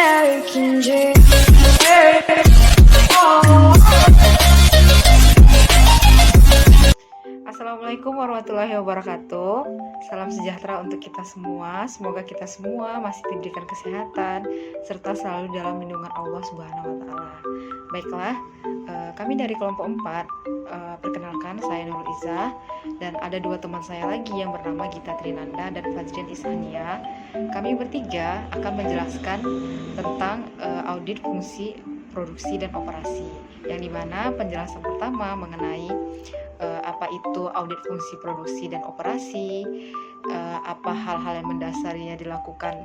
American dream. Assalamualaikum warahmatullahi wabarakatuh. Salam sejahtera untuk kita semua. Semoga kita semua masih diberikan kesehatan serta selalu dalam lindungan Allah Subhanahu wa taala. Baiklah, kami dari kelompok 4, perkenalkan saya Nurul Izzah dan ada dua teman saya lagi yang bernama Gita Trinanda dan Fajrian Ishania. Kami bertiga akan menjelaskan tentang audit fungsi produksi dan operasi, yang dimana penjelasan pertama mengenai apa itu audit fungsi produksi dan operasi, apa hal-hal yang mendasarinya dilakukan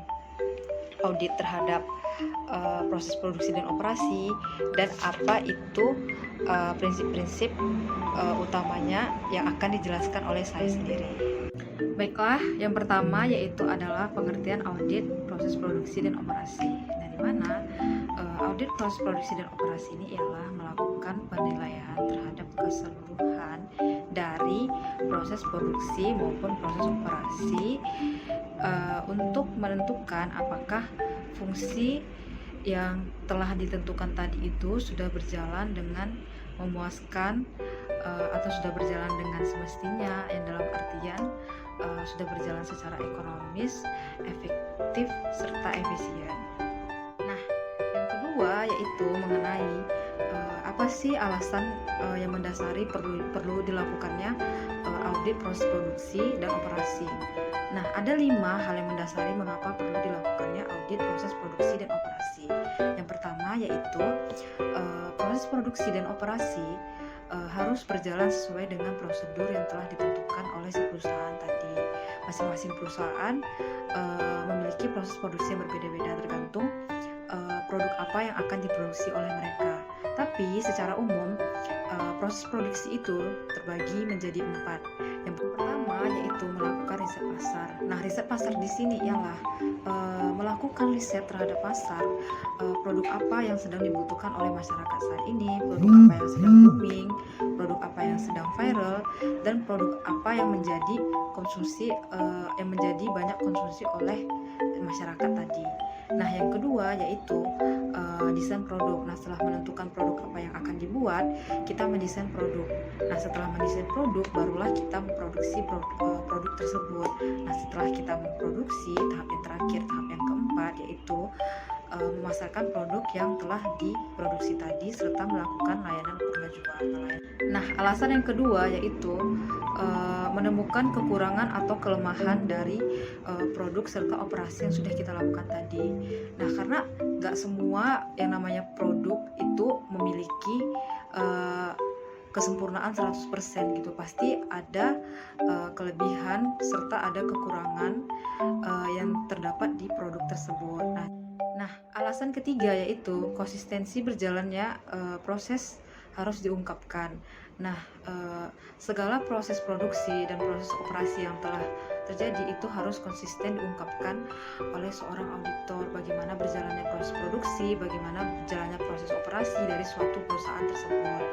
audit terhadap proses produksi dan operasi, dan apa itu prinsip-prinsip utamanya yang akan dijelaskan oleh saya sendiri. Baiklah, yang pertama yaitu adalah pengertian audit proses produksi dan operasi. Nah, di mana audit proses produksi dan operasi ini ialah melakukan penilaian terhadap keseluruhan dari proses produksi maupun proses operasi untuk menentukan apakah fungsi yang telah ditentukan tadi itu sudah berjalan dengan memuaskan atau sudah berjalan dengan semestinya, yang dalam artian sudah berjalan secara ekonomis, efektif, serta efisien. Nah, yang kedua yaitu mengenai apa sih alasan yang mendasari perlu dilakukannya audit proses produksi dan operasi. Nah, ada 5 hal yang mendasari mengapa perlu dilakukannya audit proses produksi dan operasi. Yang pertama yaitu proses produksi dan operasi harus berjalan sesuai dengan prosedur yang telah ditentukan oleh si perusahaan tadi. Masing-masing perusahaan memiliki proses produksi yang berbeda-beda tergantung produk apa yang akan diproduksi oleh mereka. Tapi secara umum proses produksi itu terbagi menjadi 4. Yang pertama yaitu melakukan riset pasar. Nah, riset pasar di sini ialah melakukan riset terhadap pasar, produk apa yang sedang dibutuhkan oleh masyarakat saat ini, produk apa yang sedang booming, produk apa yang sedang viral, dan produk apa yang menjadi konsumsi yang menjadi banyak konsumsi oleh masyarakat tadi. Nah, yang kedua yaitu desain produk. Nah, setelah menentukan produk apa yang akan dibuat, kita mendesain produk. Nah, setelah mendesain produk, barulah kita memproduksi produk tersebut. Nah, setelah kita memproduksi, tahap yang terakhir, tahap yang keempat yaitu memasarkan produk yang telah diproduksi tadi serta melakukan layanan pengajuan. Nah, alasan yang kedua yaitu menemukan kekurangan atau kelemahan dari produk serta operasi yang sudah kita lakukan tadi. Nah, karena nggak semua yang namanya produk itu memiliki kesempurnaan 100% gitu. Pasti ada kelebihan serta ada kekurangan yang terdapat di produk tersebut. Nah, alasan ketiga yaitu konsistensi berjalannya proses harus diungkapkan. Nah, segala proses produksi dan proses operasi yang telah terjadi itu harus konsisten diungkapkan oleh seorang auditor, bagaimana berjalannya proses produksi, bagaimana berjalannya proses operasi dari suatu perusahaan tersebut.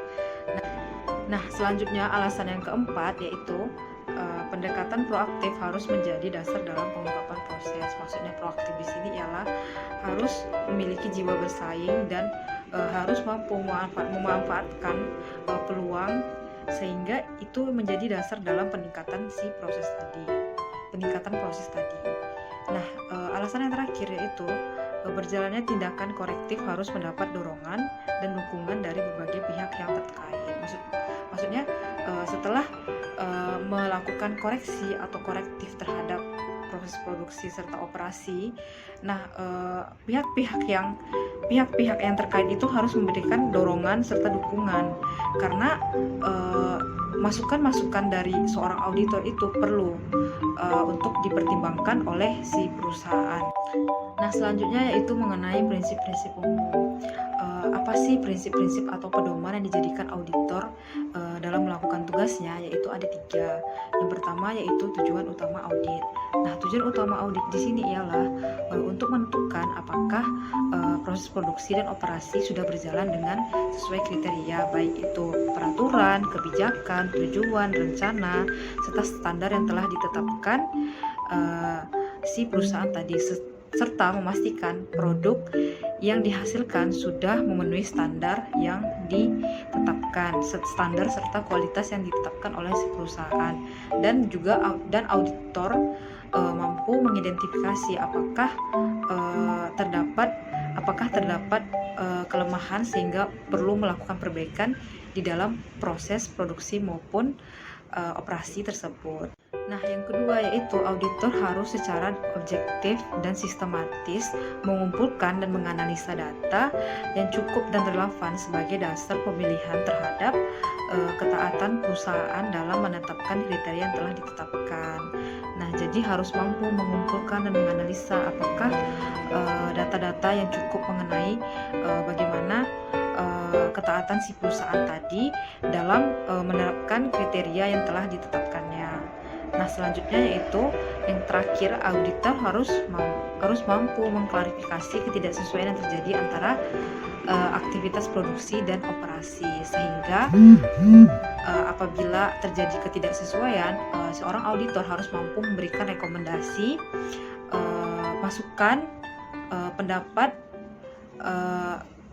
Nah, selanjutnya alasan yang keempat yaitu pendekatan proaktif harus menjadi dasar dalam pengungkapan proses. Maksudnya proaktif di sini ialah harus memiliki jiwa bersaing dan harus mampu memanfaatkan peluang sehingga itu menjadi dasar dalam peningkatan proses tadi. Nah, alasan yang terakhir yaitu berjalannya tindakan korektif harus mendapat dorongan dan dukungan dari berbagai pihak yang terkait. Maksudnya setelah melakukan koreksi atau korektif terhadap proses produksi serta operasi, nah pihak-pihak yang terkait itu harus memberikan dorongan serta dukungan, karena masukan-masukan dari seorang auditor itu perlu untuk dipertimbangkan oleh si perusahaan. Nah, selanjutnya yaitu mengenai prinsip-prinsip umum. Apa sih prinsip-prinsip atau pedoman yang dijadikan auditor dalam melakukan tugasnya? Yaitu ada 3. Yang pertama yaitu tujuan utama audit. Nah, tujuan utama audit di sini ialah untuk menentukan apakah proses produksi dan operasi sudah berjalan dengan sesuai kriteria, baik itu peraturan, kebijakan, tujuan, rencana, serta standar yang telah ditetapkan si perusahaan tadi. serta memastikan produk yang dihasilkan sudah memenuhi standar yang ditetapkan, standar serta kualitas yang ditetapkan oleh si perusahaan, dan auditor mampu mengidentifikasi apakah terdapat kelemahan sehingga perlu melakukan perbaikan di dalam proses produksi maupun operasi tersebut. Nah, yang kedua yaitu auditor harus secara objektif dan sistematis mengumpulkan dan menganalisa data yang cukup dan relevan sebagai dasar pemilihan terhadap ketaatan perusahaan dalam menetapkan kriteria yang telah ditetapkan. Nah, jadi harus mampu mengumpulkan dan menganalisa apakah data-data yang cukup mengenai bagaimana ketaatan si perusahaan tadi dalam menerapkan kriteria yang telah ditetapkannya. Nah, selanjutnya yaitu yang terakhir, auditor harus mampu mengklarifikasi ketidaksesuaian yang terjadi antara aktivitas produksi dan operasi, sehingga apabila terjadi ketidaksesuaian, seorang auditor harus mampu memberikan rekomendasi, masukan, pendapat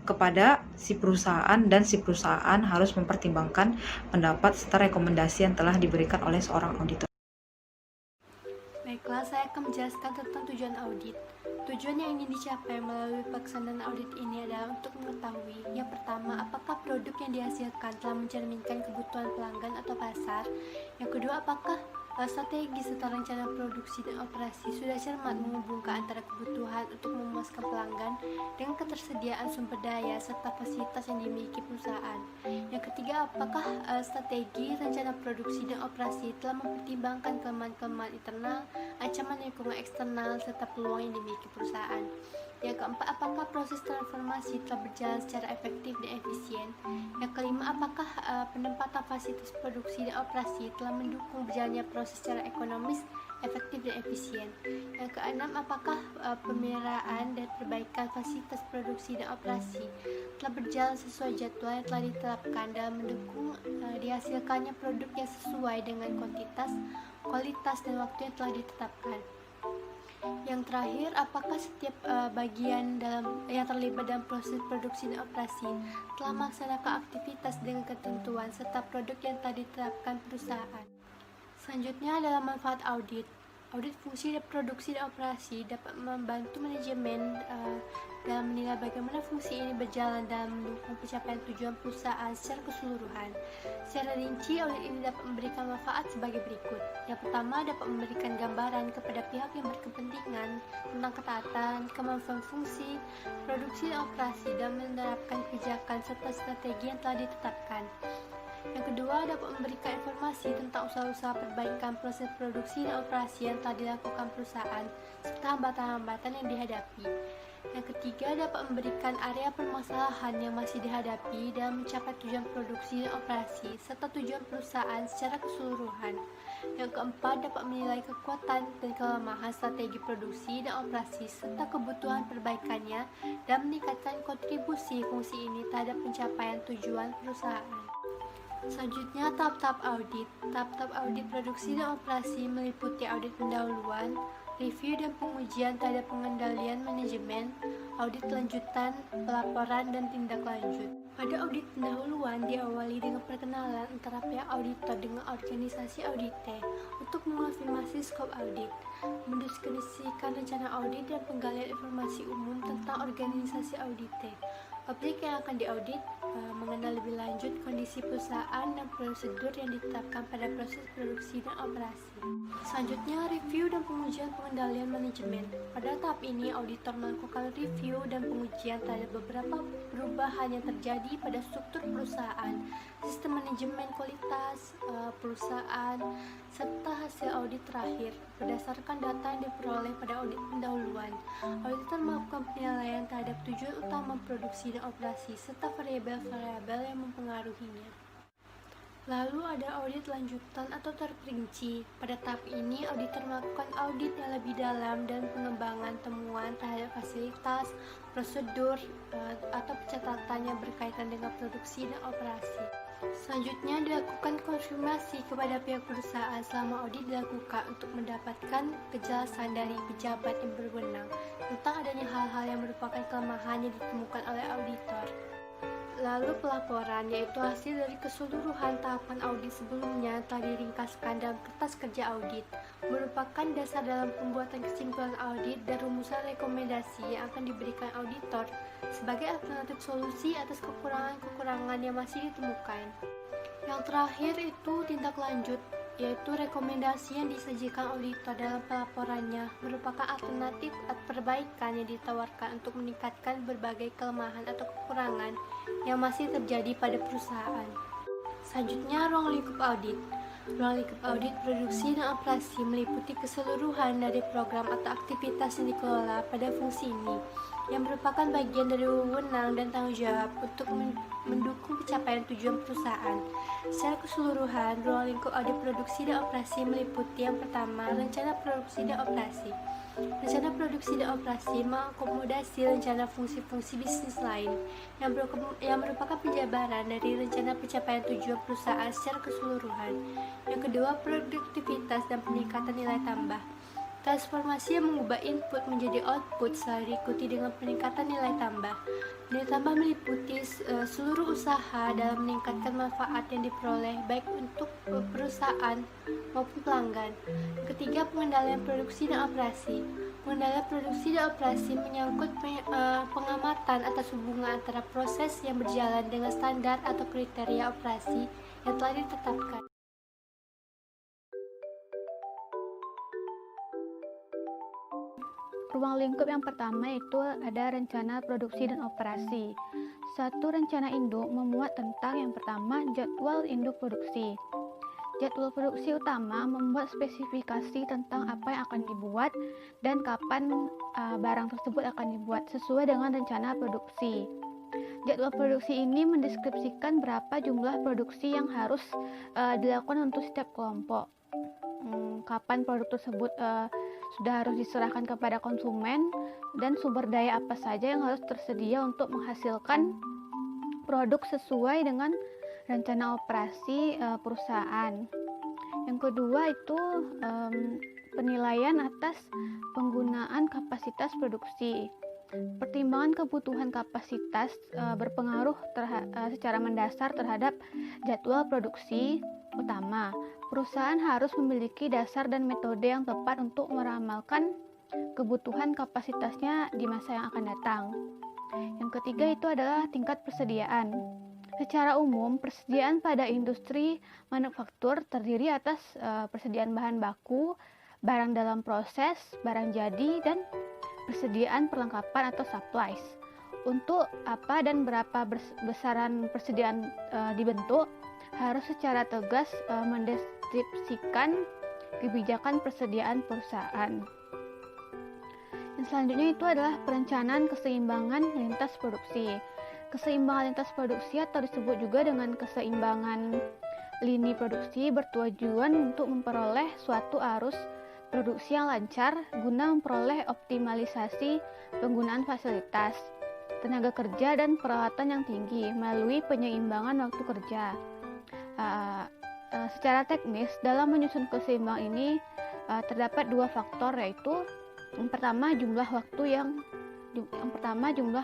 kepada si perusahaan, dan si perusahaan harus mempertimbangkan pendapat serta rekomendasi yang telah diberikan oleh seorang auditor. Baiklah, saya akan menjelaskan tentang tujuan audit. Tujuan yang ingin dicapai melalui pelaksanaan audit ini adalah untuk mengetahui, yang pertama, apakah produk yang dihasilkan telah mencerminkan kebutuhan pelanggan atau pasar. Yang kedua, apakah strategi serta rencana produksi dan operasi sudah cermat menghubungkan antara kebutuhan untuk memuaskan pelanggan dengan ketersediaan sumber daya serta fasilitas yang dimiliki perusahaan. Yang ketiga, apakah strategi, rencana produksi dan operasi telah mempertimbangkan kelemahan-kelemahan internal, ancaman lingkungan eksternal, serta peluang yang dimiliki perusahaan. Yang keempat, apakah proses transformasi telah berjalan secara efektif dan efisien. Yang kelima, apakah penempatan fasilitas produksi dan operasi telah mendukung berjalannya proses secara ekonomis, efektif dan efisien. Yang keenam, apakah pemeliharaan dan perbaikan fasilitas produksi dan operasi telah berjalan sesuai jadwal yang telah ditetapkan dalam mendukung dihasilkannya produk yang sesuai dengan kuantitas, kualitas, dan waktu yang telah ditetapkan. Yang terakhir, apakah setiap bagian yang terlibat dalam proses produksi dan operasi telah melaksanakan aktivitas dengan ketentuan serta produk yang telah ditetapkan perusahaan. Selanjutnya adalah manfaat audit. Audit fungsi dan produksi dan operasi dapat membantu manajemen dalam menilai bagaimana fungsi ini berjalan dalam mendukung pencapaian tujuan perusahaan secara keseluruhan. Secara rinci, audit ini dapat memberikan manfaat sebagai berikut. Yang pertama, dapat memberikan gambaran kepada pihak yang berkepentingan tentang ketaatan, kemampuan fungsi, produksi dan operasi, dan menerapkan kebijakan serta strategi yang telah ditetapkan. Yang kedua, dapat memberikan informasi tentang usaha-usaha perbaikan proses produksi dan operasi yang telah dilakukan perusahaan, serta hambatan-hambatan yang dihadapi. Yang ketiga, dapat memberikan area permasalahan yang masih dihadapi dalam mencapai tujuan produksi dan operasi, serta tujuan perusahaan secara keseluruhan. Yang keempat, dapat menilai kekuatan dan kelemahan strategi produksi dan operasi, serta kebutuhan perbaikannya, dan meningkatkan kontribusi fungsi ini terhadap pencapaian tujuan perusahaan. Selanjutnya, tahap-tahap audit. Tahap-tahap audit produksi dan operasi meliputi audit pendahuluan, review dan pengujian terhadap pengendalian manajemen, audit lanjutan, pelaporan, dan tindak lanjut. Pada audit pendahuluan diawali dengan perkenalan antara pihak auditor dengan organisasi audite untuk mengonfirmasi skop audit, mendiskusikan rencana audit dan penggalian informasi umum tentang organisasi audite, objek yang akan diaudit, mengenal lebih lanjut kondisi perusahaan dan prosedur yang ditetapkan pada proses produksi dan operasi. Selanjutnya, review dan pengujian pengendalian manajemen. Pada tahap ini, auditor melakukan review dan pengujian terhadap beberapa perubahan yang terjadi pada struktur perusahaan, sistem manajemen kualitas perusahaan, serta hasil audit terakhir. Berdasarkan data yang diperoleh pada audit pendahuluan, auditor melakukan penilaian terhadap tujuan utama produksi dan operasi serta variabel-variabel yang mempengaruhinya. Lalu ada audit lanjutan atau terperinci. Pada tahap ini, auditor melakukan audit yang lebih dalam dan pengembangan temuan terhadap fasilitas, prosedur, atau pencatatan yang berkaitan dengan produksi dan operasi. Selanjutnya, dilakukan konfirmasi kepada pihak perusahaan selama audit dilakukan untuk mendapatkan kejelasan dari pejabat yang berwenang merupakan kelemahan yang ditemukan oleh auditor. Lalu pelaporan, yaitu hasil dari keseluruhan tahapan audit sebelumnya telah diringkaskan dalam kertas kerja audit, merupakan dasar dalam pembuatan kesimpulan audit dan rumusan rekomendasi yang akan diberikan auditor sebagai alternatif solusi atas kekurangan-kekurangan yang masih ditemukan. Yang terakhir itu tindak lanjut, yaitu rekomendasi yang disajikan auditor dalam pelaporannya merupakan alternatif atau perbaikan yang ditawarkan untuk meningkatkan berbagai kelemahan atau kekurangan yang masih terjadi pada perusahaan. Selanjutnya, ruang lingkup audit. Ruang lingkup audit produksi dan operasi meliputi keseluruhan dari program atau aktivitas yang dikelola pada fungsi ini, yang merupakan bagian dari wewenang dan tanggung jawab untuk mendukung pencapaian tujuan perusahaan. Secara keseluruhan, ruang lingkup audit produksi dan operasi meliputi yang pertama, rencana produksi dan operasi. Rencana produksi dan operasi mengakomodasi rencana fungsi-fungsi bisnis lain yang merupakan penjabaran dari rencana pencapaian tujuan perusahaan secara keseluruhan. Yang kedua, produktivitas dan peningkatan nilai tambah. Transformasi yang mengubah input menjadi output selalu diikuti dengan peningkatan nilai tambah. Nilai tambah meliputi seluruh usaha dalam meningkatkan manfaat yang diperoleh baik untuk perusahaan maupun pelanggan. Ketiga, pengendalian produksi dan operasi. Pengendalian produksi dan operasi menyangkut pengamatan atas hubungan antara proses yang berjalan dengan standar atau kriteria operasi yang telah ditetapkan. Ruang lingkup yang pertama itu ada rencana produksi dan operasi. Satu rencana induk memuat tentang yang pertama jadwal induk produksi. Jadwal produksi utama membuat spesifikasi tentang apa yang akan dibuat dan kapan barang tersebut akan dibuat sesuai dengan rencana produksi. Jadwal produksi ini mendeskripsikan berapa jumlah produksi yang harus dilakukan untuk setiap kelompok. Kapan produk tersebut sudah harus diserahkan kepada konsumen, dan sumber daya apa saja yang harus tersedia untuk menghasilkan produk sesuai dengan rencana operasi perusahaan. Yang kedua itu penilaian atas penggunaan kapasitas produksi. Pertimbangan kebutuhan kapasitas berpengaruh secara mendasar terhadap jadwal produksi utama. Perusahaan harus memiliki dasar dan metode yang tepat untuk meramalkan kebutuhan kapasitasnya di masa yang akan datang. Yang ketiga itu adalah tingkat persediaan. Secara umum, persediaan pada industri manufaktur terdiri atas persediaan bahan baku, barang dalam proses, barang jadi, dan persediaan perlengkapan atau supplies. Untuk apa dan berapa besaran persediaan dibentuk, harus secara tegas mendeskripsikan kebijakan persediaan perusahaan. Dan selanjutnya itu adalah perencanaan keseimbangan lintas produksi. Keseimbangan lintas produksi atau disebut juga dengan keseimbangan lini produksi bertujuan untuk memperoleh suatu arus produksi yang lancar guna memperoleh optimalisasi penggunaan fasilitas, tenaga kerja, dan peralatan yang tinggi melalui penyeimbangan waktu kerja. Secara teknis, dalam menyusun keseimbangan ini terdapat dua faktor, yaitu yang pertama jumlah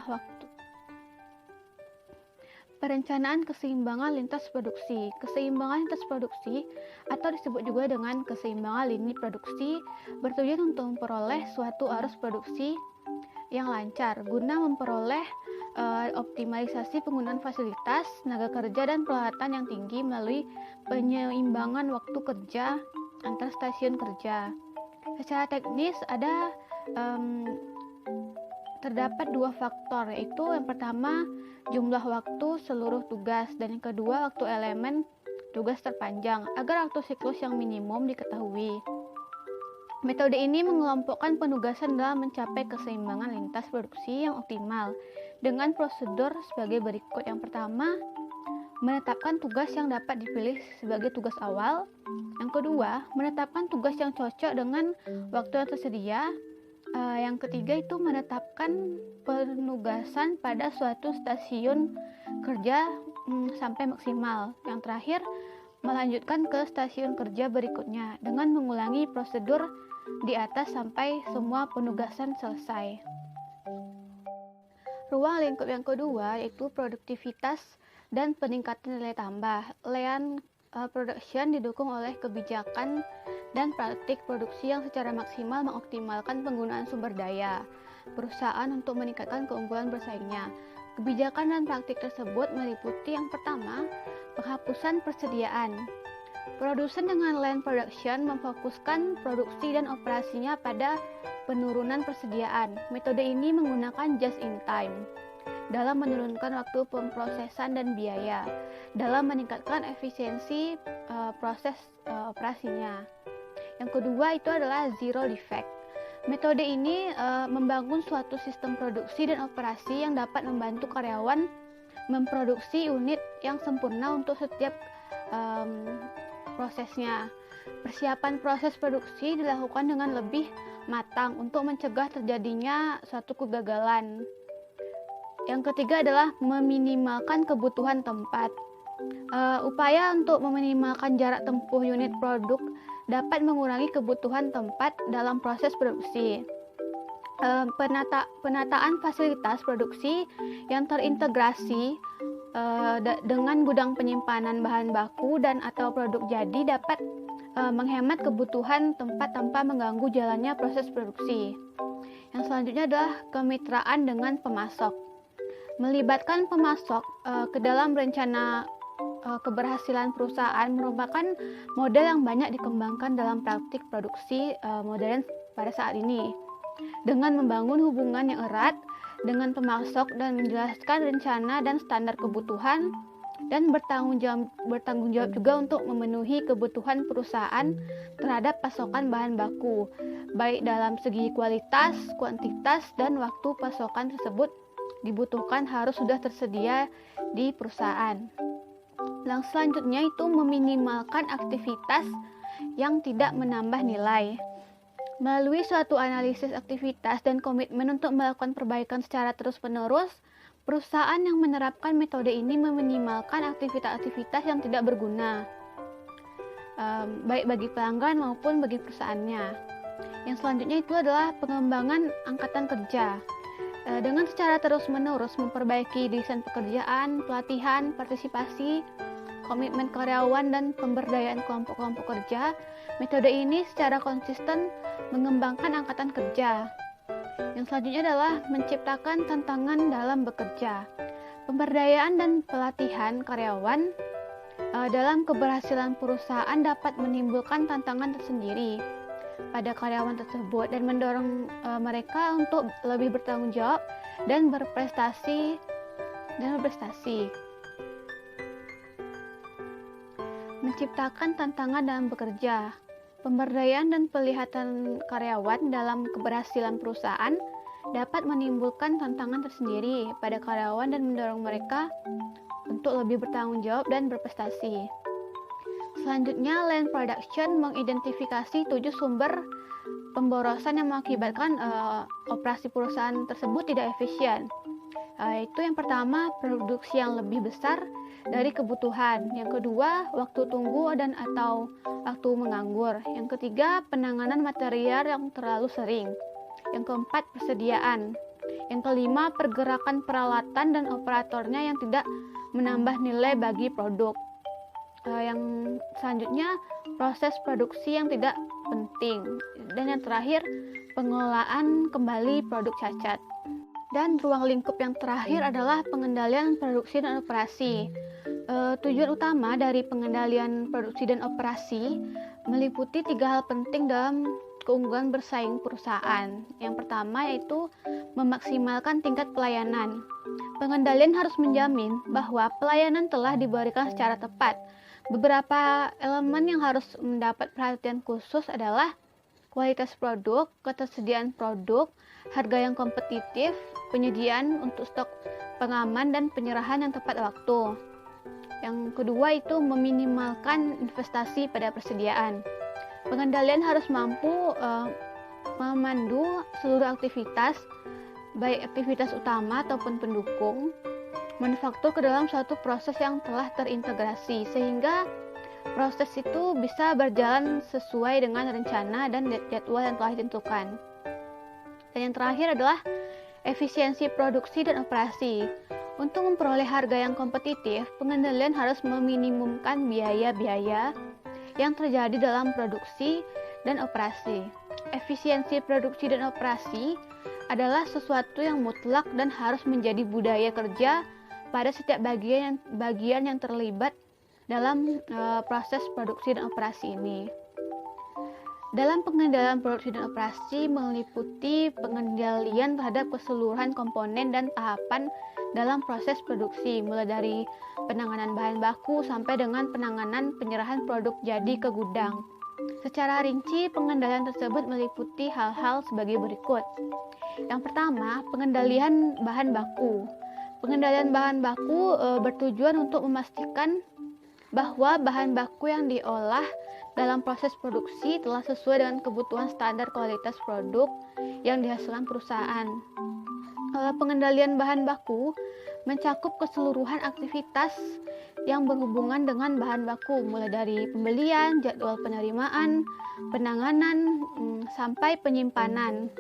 waktu. Perencanaan keseimbangan lintas produksi. Keseimbangan lintas produksi atau disebut juga dengan keseimbangan lini produksi bertujuan untuk memperoleh suatu arus produksi yang lancar guna memperoleh optimalisasi penggunaan fasilitas, tenaga kerja, dan peralatan yang tinggi melalui penyeimbangan waktu kerja antar stasiun kerja. Secara teknis terdapat dua faktor, yaitu yang pertama jumlah waktu seluruh tugas, dan yang kedua waktu elemen tugas terpanjang agar waktu siklus yang minimum diketahui. Metode ini mengelompokkan penugasan dalam mencapai keseimbangan lintas produksi yang optimal dengan prosedur sebagai berikut. Yang pertama, menetapkan tugas yang dapat dipilih sebagai tugas awal. Yang kedua, menetapkan tugas yang cocok dengan waktu yang tersedia. Yang ketiga itu menetapkan penugasan pada suatu stasiun kerja sampai maksimal. Yang terakhir, melanjutkan ke stasiun kerja berikutnya dengan mengulangi prosedur di atas sampai semua penugasan selesai. Ruang lingkup yang kedua yaitu produktivitas dan peningkatan nilai tambah. Lean production didukung oleh kebijakan dan praktik produksi yang secara maksimal mengoptimalkan penggunaan sumber daya perusahaan untuk meningkatkan keunggulan bersaingnya. Kebijakan dan praktik tersebut meliputi yang pertama, penghapusan persediaan. Produsen dengan lean production memfokuskan produksi dan operasinya pada penurunan persediaan. Metode ini menggunakan just in time dalam menurunkan waktu pemrosesan dan biaya, dalam meningkatkan efisiensi proses operasinya. Yang kedua itu adalah zero defect. Metode ini membangun suatu sistem produksi dan operasi yang dapat membantu karyawan memproduksi unit yang sempurna untuk setiap prosesnya. Persiapan proses produksi dilakukan dengan lebih matang untuk mencegah terjadinya suatu kegagalan. Yang ketiga adalah meminimalkan kebutuhan tempat. Upaya untuk meminimalkan jarak tempuh unit produk dapat mengurangi kebutuhan tempat dalam proses produksi. Penataan fasilitas produksi yang terintegrasi dengan gudang penyimpanan bahan baku dan atau produk jadi dapat menghemat kebutuhan tempat tanpa mengganggu jalannya proses produksi. Yang selanjutnya adalah kemitraan dengan pemasok. Melibatkan pemasok ke dalam rencana keberhasilan perusahaan merupakan model yang banyak dikembangkan dalam praktik produksi modern pada saat ini. Dengan membangun hubungan yang erat dengan pemasok dan menjelaskan rencana dan standar kebutuhan, dan bertanggung jawab juga untuk memenuhi kebutuhan perusahaan terhadap pasokan bahan baku, baik dalam segi kualitas, kuantitas, dan waktu pasokan tersebut dibutuhkan harus sudah tersedia di perusahaan. Yang selanjutnya itu meminimalkan aktivitas yang tidak menambah nilai. Melalui suatu analisis aktivitas dan komitmen untuk melakukan perbaikan secara terus-menerus, perusahaan yang menerapkan metode ini meminimalkan aktivitas-aktivitas yang tidak berguna, baik bagi pelanggan maupun bagi perusahaannya. Yang selanjutnya itu adalah pengembangan angkatan kerja. Dengan secara terus-menerus memperbaiki desain pekerjaan, pelatihan, partisipasi, komitmen karyawan, dan pemberdayaan kelompok-kelompok kerja, metode ini secara konsisten mengembangkan angkatan kerja. Yang selanjutnya adalah menciptakan tantangan dalam bekerja. Pemberdayaan dan pelatihan karyawan dalam keberhasilan perusahaan dapat menimbulkan tantangan tersendiri pada karyawan tersebut dan mendorong mereka untuk lebih bertanggung jawab dan berprestasi. Menciptakan tantangan dalam bekerja. Pemberdayaan dan pelihatan karyawan dalam keberhasilan perusahaan dapat menimbulkan tantangan tersendiri pada karyawan dan mendorong mereka untuk lebih bertanggung jawab dan berprestasi. Selanjutnya, lean production mengidentifikasi 7 sumber pemborosan yang mengakibatkan operasi perusahaan tersebut tidak efisien. Itu yang pertama, produksi yang lebih besar dari kebutuhan. Yang kedua, waktu tunggu dan atau waktu menganggur. Yang ketiga, penanganan material yang terlalu sering. Yang keempat, persediaan. Yang kelima, pergerakan peralatan dan operatornya yang tidak menambah nilai bagi produk. Yang selanjutnya, proses produksi yang tidak penting. Dan yang terakhir, pengelolaan kembali produk cacat. Dan ruang lingkup yang terakhir adalah pengendalian produksi dan operasi. Tujuan utama dari pengendalian produksi dan operasi meliputi 3 hal penting dalam keunggulan bersaing perusahaan. Yang pertama yaitu memaksimalkan tingkat pelayanan. Pengendalian harus menjamin bahwa pelayanan telah diberikan secara tepat. Beberapa elemen yang harus mendapat perhatian khusus adalah kualitas produk, ketersediaan produk, harga yang kompetitif, penyediaan untuk stok pengaman, dan penyerahan yang tepat waktu. Yang kedua itu meminimalkan investasi pada persediaan. Pengendalian harus mampu memandu seluruh aktivitas, baik aktivitas utama ataupun pendukung, manufaktur ke dalam suatu proses yang telah terintegrasi, sehingga proses itu bisa berjalan sesuai dengan rencana dan jadwal yang telah ditentukan. Dan yang terakhir adalah Efisiensi produksi dan operasi. Untuk memperoleh harga yang kompetitif, pengendalian harus meminimumkan biaya-biaya yang terjadi dalam produksi dan operasi. Efisiensi produksi dan operasi adalah sesuatu yang mutlak dan harus menjadi budaya kerja pada setiap bagian yang terlibat dalam proses produksi dan operasi ini. Dalam pengendalian produksi dan operasi meliputi pengendalian terhadap keseluruhan komponen dan tahapan dalam proses produksi, mulai dari penanganan bahan baku sampai dengan penanganan penyerahan produk jadi ke gudang. Secara rinci, pengendalian tersebut meliputi hal-hal sebagai berikut. Yang pertama, pengendalian bahan baku. Pengendalian bahan baku bertujuan untuk memastikan bahwa bahan baku yang diolah dalam proses produksi telah sesuai dengan kebutuhan standar kualitas produk yang dihasilkan perusahaan. Pengendalian bahan baku mencakup keseluruhan aktivitas yang berhubungan dengan bahan baku, mulai dari pembelian, jadwal penerimaan, penanganan, sampai penyimpanan.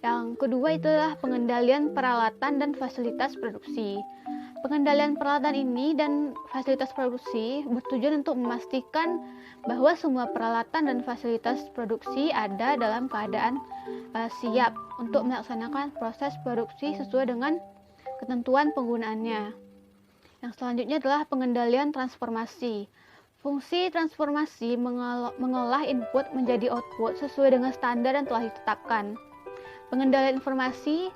Yang kedua itulah pengendalian peralatan dan fasilitas produksi. Pengendalian peralatan ini dan fasilitas produksi bertujuan untuk memastikan bahwa semua peralatan dan fasilitas produksi ada dalam keadaan siap untuk melaksanakan proses produksi sesuai dengan ketentuan penggunaannya. Yang selanjutnya adalah pengendalian transformasi. Fungsi transformasi mengolah input menjadi output sesuai dengan standar yang telah ditetapkan. Pengendalian informasi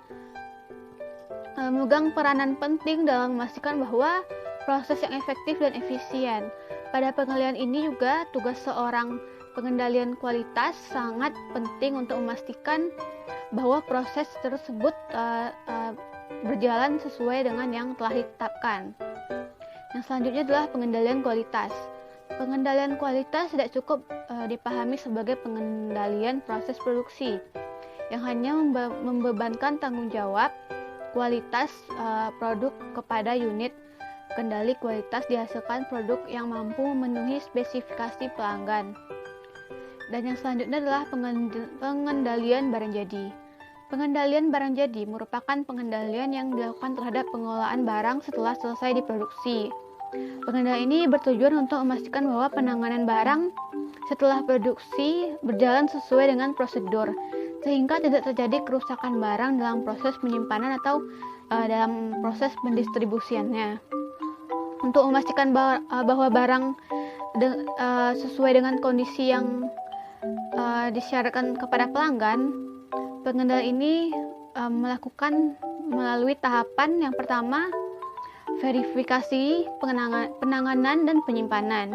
memegang peranan penting dalam memastikan bahwa proses yang efektif dan efisien. Pada pengendalian ini juga tugas seorang pengendalian kualitas sangat penting untuk memastikan bahwa proses tersebut berjalan sesuai dengan yang telah ditetapkan. Yang selanjutnya adalah pengendalian kualitas. Pengendalian kualitas tidak cukup dipahami sebagai pengendalian proses produksi yang hanya membebankan tanggung jawab kualitas produk kepada unit kendali kualitas dihasilkan produk yang mampu memenuhi spesifikasi pelanggan. Dan yang selanjutnya adalah pengendalian barang jadi. Pengendalian barang jadi merupakan pengendalian yang dilakukan terhadap pengolahan barang setelah selesai diproduksi. Pengendalian ini bertujuan untuk memastikan bahwa penanganan barang setelah produksi berjalan sesuai dengan prosedur, sehingga tidak terjadi kerusakan barang dalam proses penyimpanan atau dalam proses pendistribusiannya. Untuk memastikan bahwa barang sesuai dengan kondisi yang disyaratkan kepada pelanggan, pengendalian ini melakukan melalui tahapan yang pertama, verifikasi, penanganan, dan penyimpanan.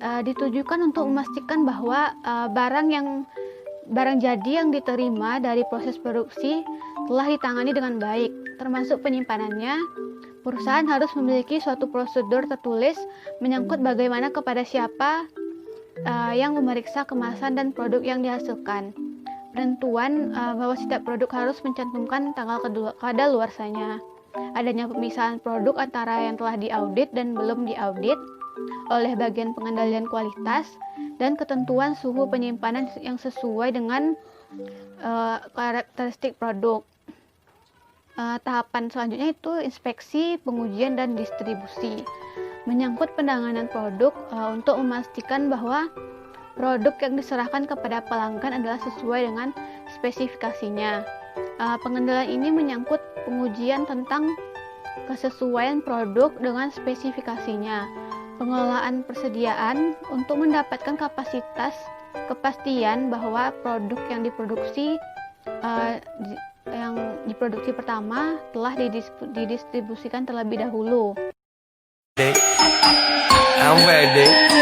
Ditujukan untuk memastikan bahwa barang jadi yang diterima dari proses produksi telah ditangani dengan baik, termasuk penyimpanannya. Perusahaan harus memiliki suatu prosedur tertulis menyangkut bagaimana kepada siapa yang memeriksa kemasan dan produk yang dihasilkan. Penentuan bahwa setiap produk harus mencantumkan tanggal kadaluarsanya. Adanya pemisahan produk antara yang telah diaudit dan belum diaudit oleh bagian pengendalian kualitas, dan ketentuan suhu penyimpanan yang sesuai dengan karakteristik produk. Tahapan selanjutnya itu inspeksi, pengujian, dan distribusi. Menyangkut penanganan produk untuk memastikan bahwa produk yang diserahkan kepada pelanggan adalah sesuai dengan spesifikasinya. Pengendalian ini menyangkut pengujian tentang kesesuaian produk dengan spesifikasinya, pengolahan persediaan untuk mendapatkan kepastian bahwa produk yang diproduksi pertama telah didistribusikan terlebih dahulu. I'm ready.